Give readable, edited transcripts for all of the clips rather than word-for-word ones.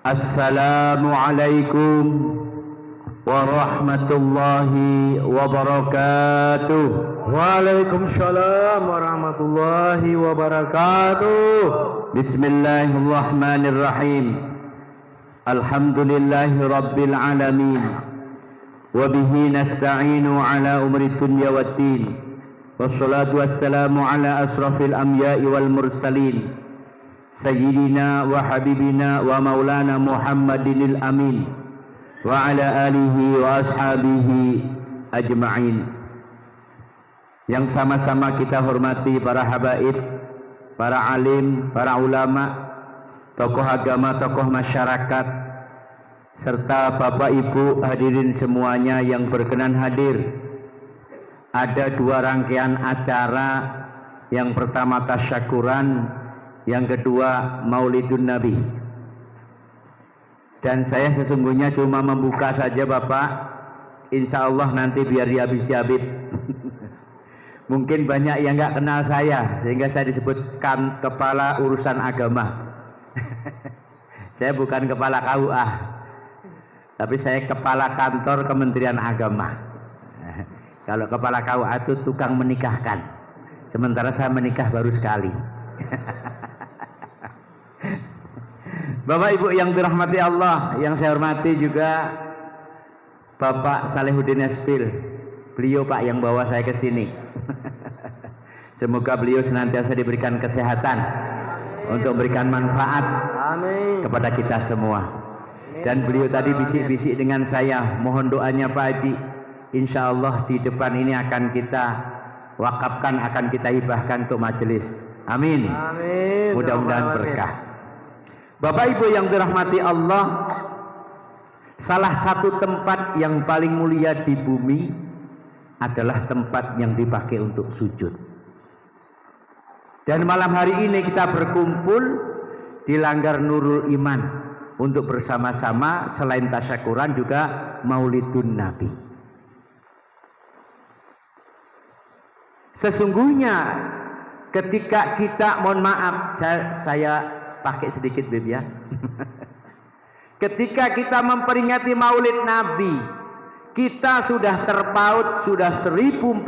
Assalamualaikum warahmatullahi wabarakatuh. Waalaikumsalam warahmatullahi wabarakatuh. Bismillahirrahmanirrahim. Alhamdulillahi rabbil alamin. Wabihi nasta'inu ala umri dunya waddin. Wassalatu wassalamu ala asrafil anbiya'i wal mursalin. Sayyidina wa habibina wa maulana Muhammadinil amin wa ala alihi wa ashabihi ajma'in. Yang sama-sama kita hormati para habaib, para alim, para ulama, tokoh agama, tokoh masyarakat, serta bapak ibu hadirin semuanya yang berkenan hadir. Ada dua rangkaian acara, yang pertama tasyakuran, yang kedua Maulidun Nabi. Dan saya sesungguhnya cuma membuka saja Bapak. Insya Allah nanti biar dihabis-habis. Mungkin banyak yang nggak kenal saya, sehingga saya disebutkan kepala urusan agama. Saya bukan kepala KUA, tapi saya kepala kantor Kementerian Agama. Kalau kepala KUA itu tukang menikahkan, sementara saya menikah baru sekali. Bapak Ibu yang dirahmati Allah, yang saya hormati juga Bapak Salihuddin Espil. Beliau Pak yang bawa saya ke sini. Semoga beliau senantiasa diberikan kesehatan untuk memberikan manfaat kepada kita semua. Dan beliau tadi bisik-bisik dengan saya, mohon doanya Pak Haji. Insya Allah di depan ini akan kita wakafkan, akan kita hibahkan untuk majelis. Amin. Mudah-mudahan berkah. Bapak Ibu yang dirahmati Allah, salah satu tempat yang paling mulia di bumi adalah tempat yang dipakai untuk sujud. Dan malam hari ini kita berkumpul di Langgar Nurul Iman untuk bersama-sama selain tasyakuran juga Maulidun Nabi. Sesungguhnya ketika kita, mohon maaf saya pakai sedikit Beb ya. Ketika kita memperingati Maulid Nabi, kita sudah terpaut, sudah 1451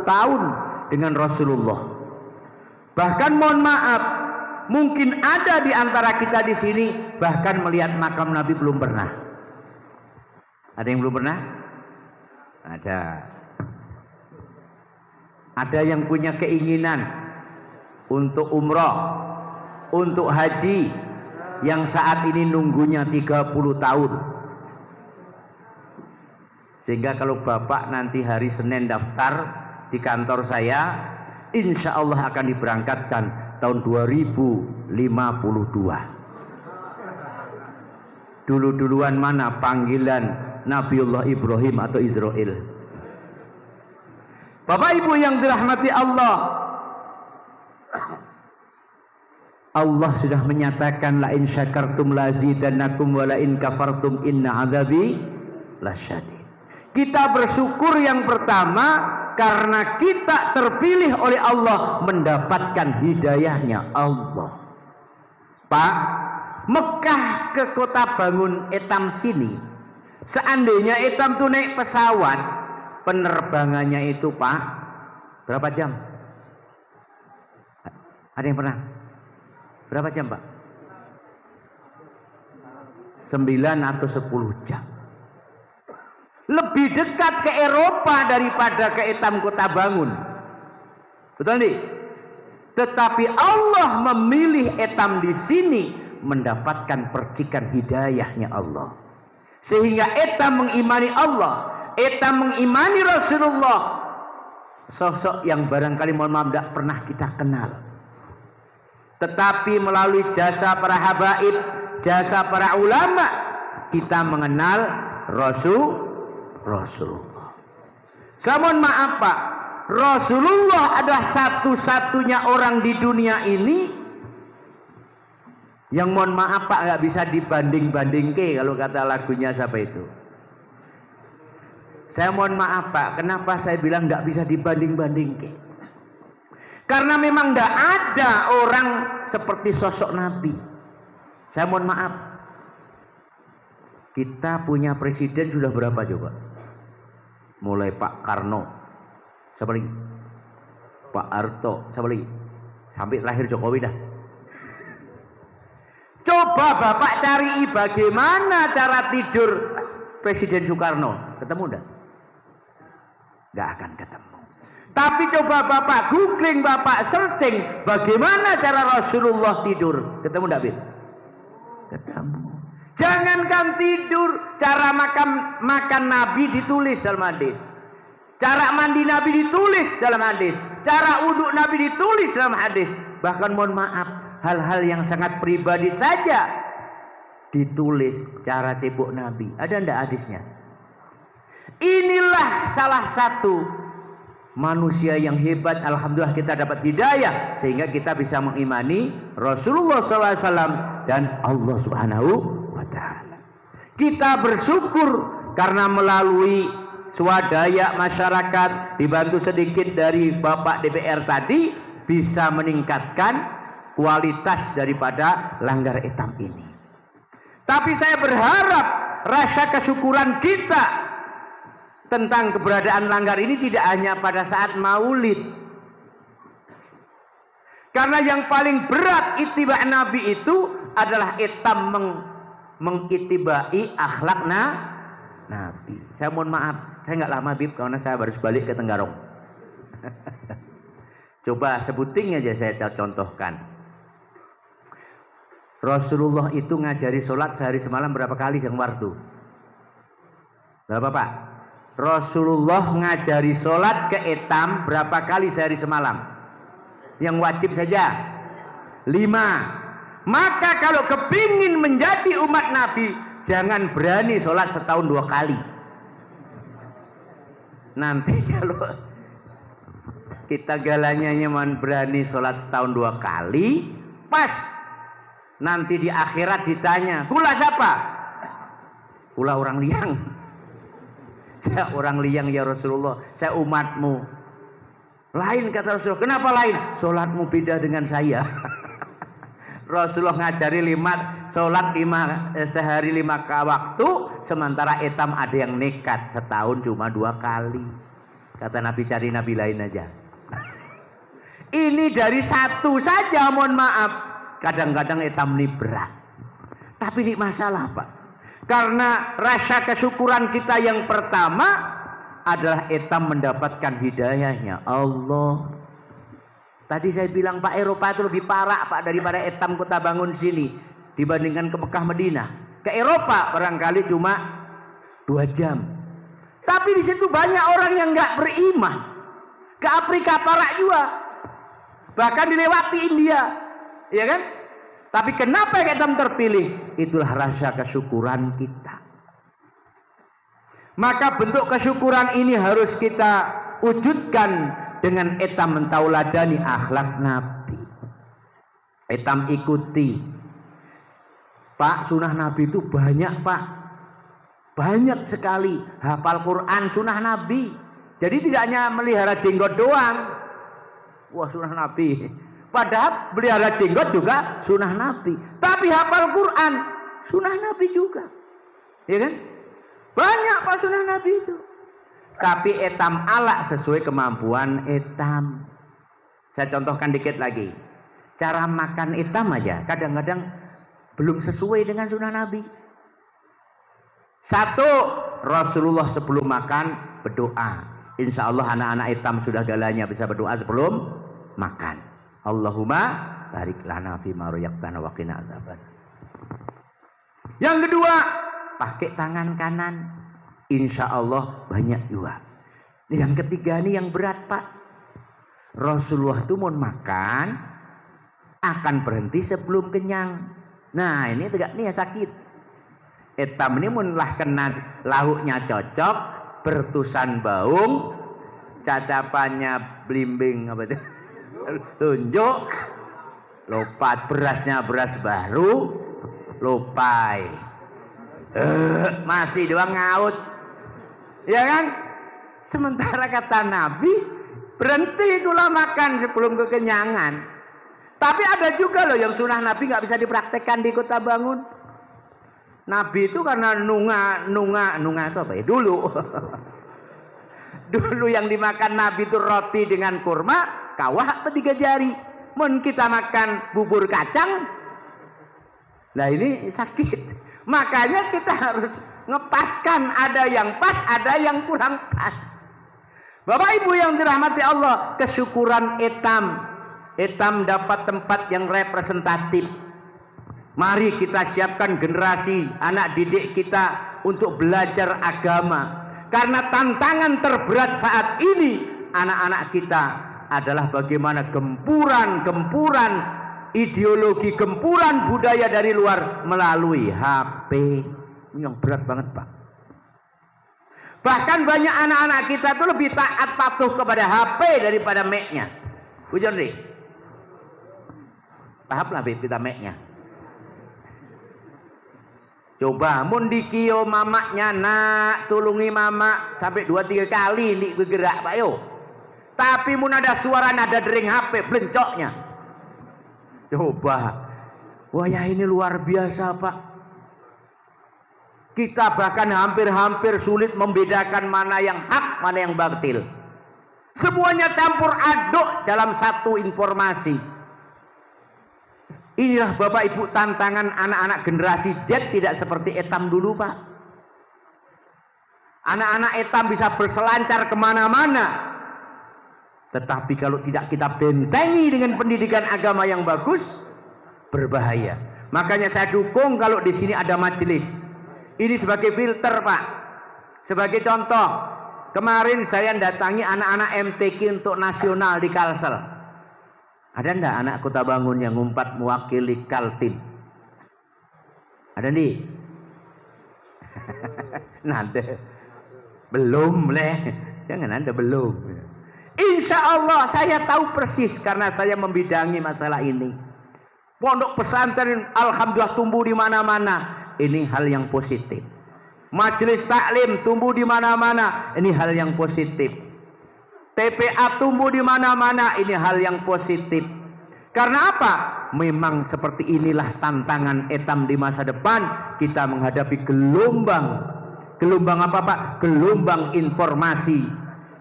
tahun dengan Rasulullah. Bahkan mohon maaf, mungkin ada di antara kita di sini bahkan melihat makam Nabi belum pernah. Ada yang belum pernah? Ada. Ada yang punya keinginan untuk umroh, untuk haji, yang saat ini nunggunya 30 tahun. Sehingga kalau Bapak nanti hari Senin daftar di kantor saya, insya Allah akan diberangkatkan tahun 2052. Dulu-duluan mana panggilan Nabiullah Ibrahim atau Israel. Bapak Ibu yang dirahmati Allah, Allah sudah menyatakan la in syakartum lazidannakum wa la in kafartum inna adzabi lasyadid. Kita bersyukur yang pertama karena kita terpilih oleh Allah mendapatkan hidayahnya Allah. Pak, Mekah ke Kota Bangun etam sini, seandainya etam tuh naik pesawat, penerbangannya itu Pak berapa jam? Ada yang pernah? Berapa jam Pak? 9 atau 10 jam. Lebih dekat ke Eropa daripada ke etam Kota Bangun. Betul nih? Tetapi Allah memilih etam di sini mendapatkan percikan hidayahnya Allah. Sehingga etam mengimani Allah, etam mengimani Rasulullah, sosok yang barangkali mohon maaf tidak pernah kita kenal. Tetapi melalui jasa para habaib, jasa para ulama, kita mengenal Rasulullah. Saya mohon maaf Pak, Rasulullah adalah satu-satunya orang di dunia ini yang mohon maaf Pak nggak bisa dibanding-bandingke, kalau kata lagunya siapa itu. Saya mohon maaf Pak, kenapa saya bilang nggak bisa dibanding-bandingke? Karena memang tidak ada orang seperti sosok Nabi. Saya mohon maaf, kita punya presiden sudah berapa coba? Mulai Pak Karno, siapa lagi? Pak Harto, siapa lagi? Sampai lahir Jokowi dah. Coba Bapak cari bagaimana cara tidur Presiden Soekarno, ketemu enggak? Enggak akan ketemu. Tapi coba Bapak googling, Bapak searching bagaimana cara Rasulullah tidur, ketemu enggak, Bin? Ketemu. Jangankan tidur, cara makan Nabi ditulis dalam hadis. Cara mandi Nabi ditulis dalam hadis. Cara wudhu Nabi ditulis dalam hadis. Bahkan mohon maaf, hal-hal yang sangat pribadi saja ditulis cara cebok Nabi. Ada ndak hadisnya? Inilah salah satu manusia yang hebat. Alhamdulillah kita dapat hidayah sehingga kita bisa mengimani Rasulullah SAW dan Allah Subhanahu wa Ta'ala. Kita bersyukur karena melalui swadaya masyarakat dibantu sedikit dari Bapak DPR tadi bisa meningkatkan kualitas daripada langgar hitam ini. Tapi saya berharap rasa kesyukuran kita tentang keberadaan langgar ini tidak hanya pada saat maulid. Karena yang paling berat ittiba Nabi itu adalah hitam mengitibai akhlak Nabi. Saya mohon maaf, saya nggak lama Bib karena saya harus balik ke Tenggarong. Coba sebuting aja saya contohkan. Rasulullah itu ngajari sholat sehari semalam berapa kali yang wardu? Berapa Pak? Rasulullah ngajari sholat ke etam berapa kali sehari semalam? Yang wajib saja 5. Maka kalau kepingin menjadi umat Nabi, jangan berani sholat setahun 2 kali. Nanti kalau kita galanya nyaman berani sholat setahun 2 kali, pas nanti di akhirat ditanya, kula siapa? Kula orang liang. Saya orang liang ya Rasulullah, saya umatmu. Lain kata Rasulullah, kenapa lain? Sholatmu beda dengan saya. Rasulullah ngajari sholat sehari 5 waktu, sementara etam ada yang nekat setahun cuma 2 kali. Kata Nabi, cari Nabi lain aja. Ini dari satu saja, mohon maaf. Kadang-kadang etam ini berat. Tapi ini masalah Pak. Karena rasa kesyukuran kita yang pertama adalah etam mendapatkan hidayahnya Allah. Tadi saya bilang Pak, Eropa itu lebih parah Pak daripada etam kota bangun sini dibandingkan ke Mekah Madinah. Ke Eropa barangkali cuma 2 jam. Tapi di situ banyak orang yang nggak beriman. Ke Afrika parah juga. Bahkan dilewati India. Ya kan? Tapi kenapa etam terpilih? Itulah rasa kesyukuran kita. Maka bentuk kesyukuran ini harus kita wujudkan dengan etam mentauladani akhlak Nabi. Etam ikuti. Pak, sunnah Nabi itu banyak Pak. Banyak sekali. Hafal Quran sunnah Nabi. Jadi tidak hanya melihara jenggot doang. Wah, sunnah Nabi. Padahal melihara jenggot juga sunnah Nabi. Tapi hafal Quran sunnah Nabi juga. Ya kan? Banyak Pak sunnah Nabi itu. Tapi etam ala sesuai kemampuan etam. Saya contohkan dikit lagi. Cara makan etam aja kadang-kadang belum sesuai dengan sunnah Nabi. 1, Rasulullah sebelum makan berdoa. Insya Allah anak-anak etam sudah galanya bisa berdoa sebelum makan. Allahumma barik lana fima razaqtana wa qina adzaban. Yang kedua, pakai tangan kanan. Insya Allah banyak juga. Yang ketiga ini yang berat Pak. Rasulullah itu mau makan akan berhenti sebelum kenyang. Nah ini tegak nih sakit. Etam ini munlah kena lauknya cocok, bertusan baung, cacapannya blimbing apa itu? Tunjuk, lopat berasnya beras baru, lopai, masih doang ngaut, ya kan? Sementara kata Nabi berhenti dulu makan sebelum kekenyangan. Tapi ada juga loh yang sunnah Nabi nggak bisa dipraktekkan di Kota Bangun. Nabi itu karena nunga itu apa ya? Dulu yang dimakan Nabi itu roti dengan kurma, kawah atau 3 jari. Mun kita makan bubur kacang, nah ini sakit. Makanya kita harus ngepaskan, ada yang pas, ada yang kurang pas. Bapak Ibu yang dirahmati Allah, kesyukuran Etam dapat tempat yang representatif. Mari kita siapkan generasi anak didik kita untuk belajar agama. Karena tantangan terberat saat ini anak-anak kita adalah bagaimana gempuran ideologi, gempuran budaya dari luar melalui HP. Ini yang berat banget, Pak. Bahkan banyak anak-anak kita itu lebih taat patuh kepada HP daripada Mac-nya. Hujan nih. Tahap lah kita Mac-nya. Coba mun dikio mamaknya, nak tulungi mama sampai 2-3 kali nih bergerak, Pak yo. Tapi mun ada suara nada dering HP blencoknya. Coba. Wah ya ini luar biasa, Pak. Kita bahkan hampir-hampir sulit membedakan mana yang hak, mana yang batil. Semuanya campur aduk dalam satu informasi. Inilah Bapak Ibu tantangan anak-anak generasi Z, tidak seperti Etam dulu, Pak. Anak-anak Etam bisa berselancar kemana-mana. Tetapi kalau tidak kita bentengi dengan pendidikan agama yang bagus, berbahaya. Makanya saya dukung kalau di sini ada majelis. Ini sebagai filter, Pak. Sebagai contoh, kemarin saya datangi anak-anak MTQ untuk nasional di Kalsel. Ada enggak anak Kota Bangun yang ngumpat mewakili Kaltim? Ada nih? Nada. Belum leh. Jangan Anda belum. Insya Allah saya tahu persis karena saya membidangi masalah ini. Pondok pesantren alhamdulillah tumbuh di mana-mana. Ini hal yang positif. Majelis taklim tumbuh di mana-mana. Ini hal yang positif. TPA tumbuh di mana-mana, ini hal yang positif. Karena apa? Memang seperti inilah tantangan Etam di masa depan. Kita menghadapi gelombang apa, Pak? Gelombang informasi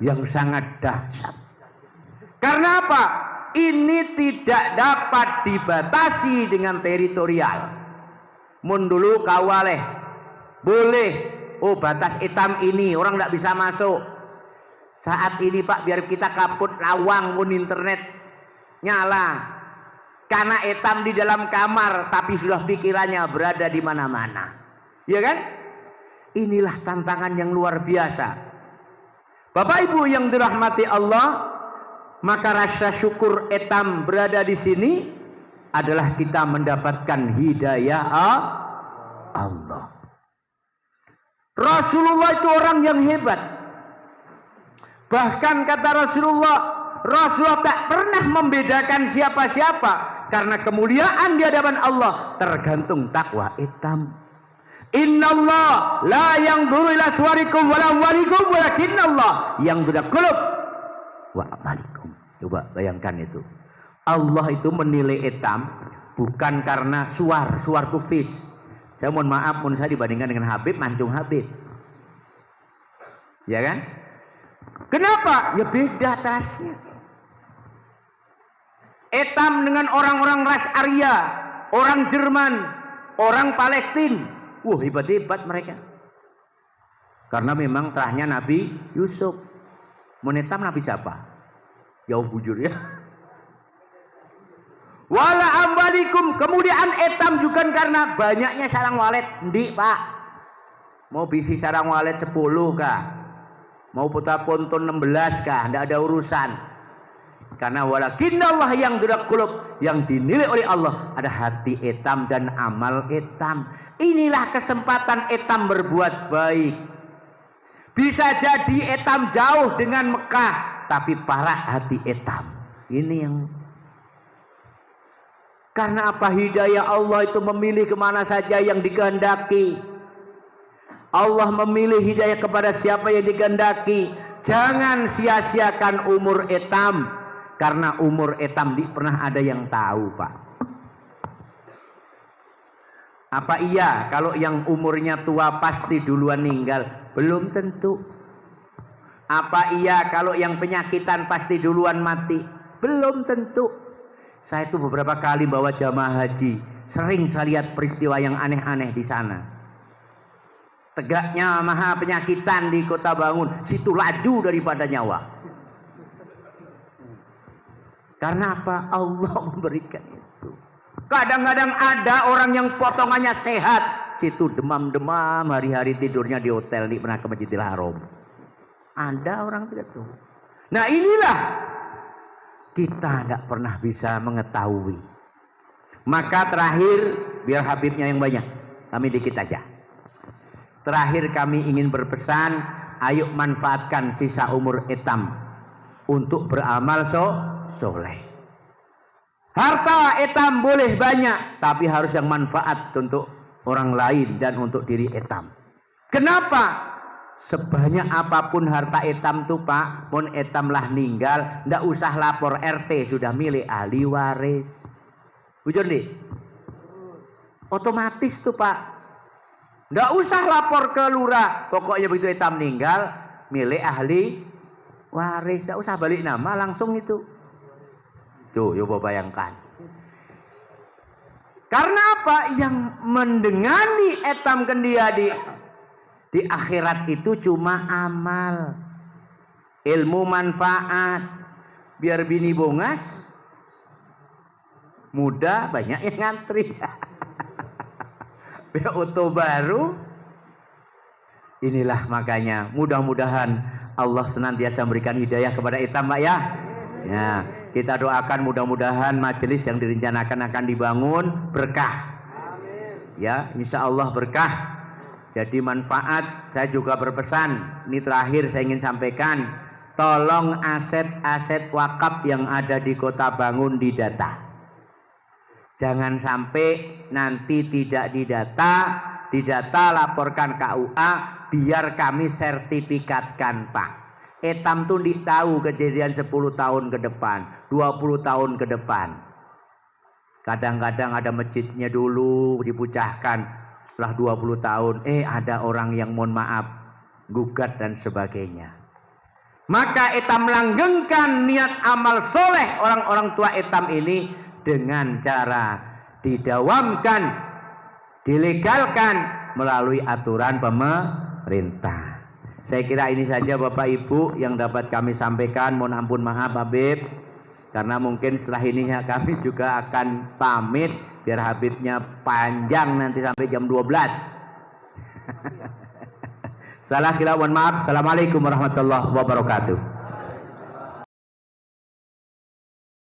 yang sangat dahsyat. Karena apa? Ini tidak dapat dibatasi dengan teritorial. Mun dulu kawaleh boleh, oh batas Etam ini orang tidak bisa masuk. Saat ini Pak, biar kita kaput lawang pun internet nyala. Karena Etam di dalam kamar, tapi sudah pikirannya berada di mana-mana. Ya kan? Inilah tantangan yang luar biasa. Bapak Ibu yang dirahmati Allah, maka rasa syukur Etam berada di sini adalah kita mendapatkan hidayah Allah. Rasulullah itu orang yang hebat. Bahkan kata Rasulullah tak pernah membedakan siapa-siapa karena kemuliaan di hadapan Allah tergantung takwa Etam. Innallah la yanzuru ila suwarikum wala amwalikum walakinnallah yanzuru ila qulub wa amalikum. Coba bayangkan itu. Allah itu menilai Etam bukan karena suar tufis. Saya mohon maaf, mohon saya dibandingkan dengan Habib, mancung Habib. Ya kan? Kenapa? Ya beda rasnya. Etam dengan orang-orang ras Arya, orang Jerman, orang Palestina. Wah, hebat-hebat mereka. Karena memang terahnya Nabi Yusuf. Menetam Nabi siapa? Jauh bujur ya. Wala ambalikum. Kemudian Etam juga karena banyaknya sarang walet. Ndi Pak. Mau bisi sarang walet 10 kah? Mau putar pontun 16 kah? Tidak ada urusan. Karena walakinnallah yang durak kulub, yang dinilai oleh Allah ada hati Etam dan amal Etam. Inilah kesempatan Etam berbuat baik. Bisa jadi Etam jauh dengan Mekah, tapi parah hati Etam. Ini yang karena apa? Hidayah Allah itu memilih kemana saja yang dikehendaki. Allah memilih hidayah kepada siapa yang dikehendaki. Jangan sia-siakan umur Etam. Karena umur etam di pernah ada yang tahu, Pak. Apa iya kalau yang umurnya tua pasti duluan meninggal? Belum tentu. Apa iya kalau yang penyakitan pasti duluan mati? Belum tentu. Saya itu beberapa kali bawa jamaah haji, sering saya lihat peristiwa yang aneh-aneh di sana. Tegaknya maha penyakitan di Kota Bangun, situ laju daripada nyawa. Karena apa? Allah memberikan itu. Kadang-kadang ada orang yang potongannya sehat, situ demam-demam, hari-hari tidurnya di hotel, di pernah ke Masjidil Haram. Ada orang begitu. Nah inilah kita tidak pernah bisa mengetahui. Maka terakhir, biar Habibnya yang banyak, kami dikit aja. Terakhir kami ingin berpesan, ayo manfaatkan sisa umur etam untuk beramal soleh. Harta etam boleh banyak, tapi harus yang manfaat untuk orang lain dan untuk diri etam. Kenapa? Sebanyak apapun harta etam tuh Pak, pun etam lah ninggal, ndak usah lapor RT, sudah milik ahli waris. Bujur nih, otomatis tuh Pak. Nggak usah lapor ke lurah, pokoknya begitu etam meninggal, milik ahli waris, nggak usah balik nama, langsung itu. Tuh, coba bayangkan. Karena apa? Yang mendengani etam kendia di akhirat itu cuma amal, ilmu manfaat. Biar bini bongas, muda banyak yang ngantri. Biar oto baru. Inilah makanya mudah-mudahan Allah senantiasa memberikan hidayah kepada etam, Pak ya. Ya, kita doakan mudah-mudahan majelis yang direncanakan akan dibangun berkah. Ya, insya Allah berkah. Jadi manfaat. Saya juga berpesan, ini terakhir saya ingin sampaikan, tolong aset-aset wakaf yang ada di Kota Bangun didata. Jangan sampai nanti tidak didata laporkan KUA, biar kami sertifikatkan Pak. Etam tuh tahu kejadian 10 tahun ke depan, 20 tahun ke depan. Kadang-kadang ada masjidnya dulu dipucahkan, setelah 20 tahun, ada orang yang mohon maaf, gugat dan sebagainya. Maka etam langgengkan niat amal soleh orang-orang tua etam ini dengan cara didawamkan, dilegalkan melalui aturan pemerintah. Saya kira ini saja Bapak Ibu yang dapat kami sampaikan. Mohon ampun maaf Habib, karena mungkin setelah ini kami juga akan pamit, biar Habibnya panjang nanti sampai jam 12. Salah kira mohon maaf. Assalamualaikum warahmatullahi wabarakatuh.